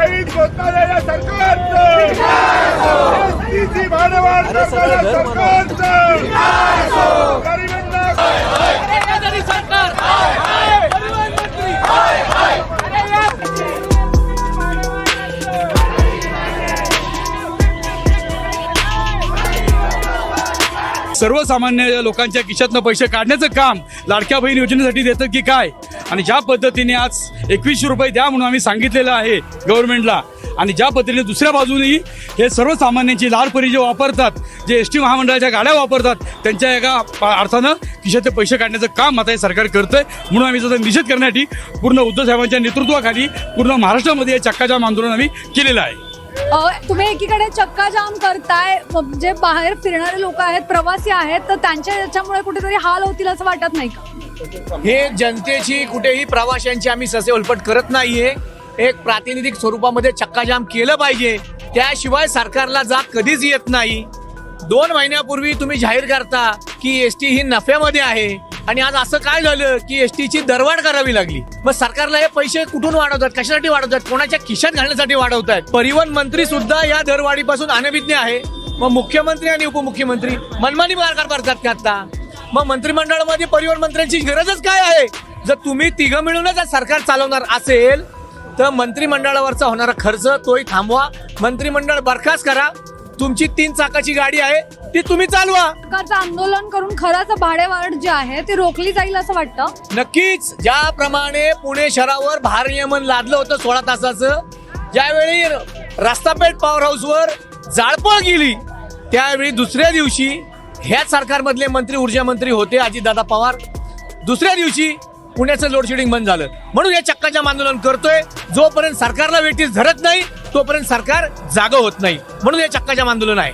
भाडवाढीत घोटाळलेल्या सरकारचं, एसटीची भाडवाढ करणाऱ्या सरकारचं, गरिबांना सर्वसामान्य लोकांच्या खिशातनं पैसे काढण्याचं काम लाडक्या बहीण योजनेसाठी देतं की काय? आणि ज्या पद्धतीने आज 2100 रुपये द्या म्हणून आम्ही सांगितलेलं आहे गव्हर्नमेंटला, आणि ज्या पद्धतीने दुसऱ्या बाजूनेही हे सर्वसामान्यांची लाडपरी जे वापरतात, जे एस टी महामंडळाच्या गाड्या वापरतात, त्यांच्या एका अर्थानं खिशातले पैसे काढण्याचं काम आता हे सरकार करतंय. म्हणून आम्ही त्याचा निषेध करण्यासाठी पूर्ण उद्धव साहेबांच्या नेतृत्वाखाली पूर्ण महाराष्ट्रामध्ये हे चक्काजाम आंदोलन आम्ही केलेलं आहे. तुम्ही एकीकडे चक्का जाम करताय, जे बाहेर फिरणारे लोक आहेत, प्रवासी आहेत, तर त्यांच्या याच्यामुळे कुठेतरी हाल होतील असं वाटत नाही का? हे जनतेची कुठेही प्रवाशांची आम्ही ससे उलपट करत नाहीये. एक प्रातिनिधिक स्वरूपामध्ये चक्काजाम केलं पाहिजे, त्याशिवाय सरकारला जाग कधीच येत नाही. 2 महिन्यापूर्वी तुम्ही जाहीर करता की एसटी ही नफ्यामध्ये आहे, आणि आज असं काय झालं की एसटीची दरवाढ करावी लागली. मग सरकारला हे पैसे कुठून वाढवतात, कशासाठी वाढवतात, कोणाच्या खिशात घालण्यासाठी वाढवतात? परिवहन मंत्री सुद्धा या दरवाढीपासून अनभिज्ञ आहे. मग मुख्यमंत्री आणि उपमुख्यमंत्री मनमानी कारभार करतात का आता? मग मंत्रिमंडळामध्ये परिवहन मंत्र्यांची गरजच काय आहे? जर तुम्ही तिघं मिळूनच आज सरकार चालवणार असेल तर मंत्रिमंडळावरचा होणारा खर्च तोही थांबवा, मंत्रिमंडळ बरखास्त करा. तुमची 3 चाकाची गाडी आहे ती तुम्ही चालवा. सरकारचं आंदोलन करून खरंच भाडेवाढ जी आहे ती रोखली जाईल असं वाटतं? नक्कीच. ज्याप्रमाणे पुणे शहरावर भारनियमन लादलं होतं 16 तासाचं, ज्यावेळी रस्तापेठ पॉवर हाऊसवर जाळपोळ गेली, त्यावेळी दुसऱ्या दिवशी ह्याच सरकारमधले मंत्री, ऊर्जा मंत्री होते अजितदादा पवार, दुसऱ्या दिवशी पुण्याचं लोडशेडिंग बंद झालं. म्हणून हे चक्काजाम आंदोलन करतोय. जोपर्यंत सरकारला वेठीस धरत नाही तोपर्यंत सरकार जागं होत नाही. म्हणून हे चक्काजाम आंदोलन आहे.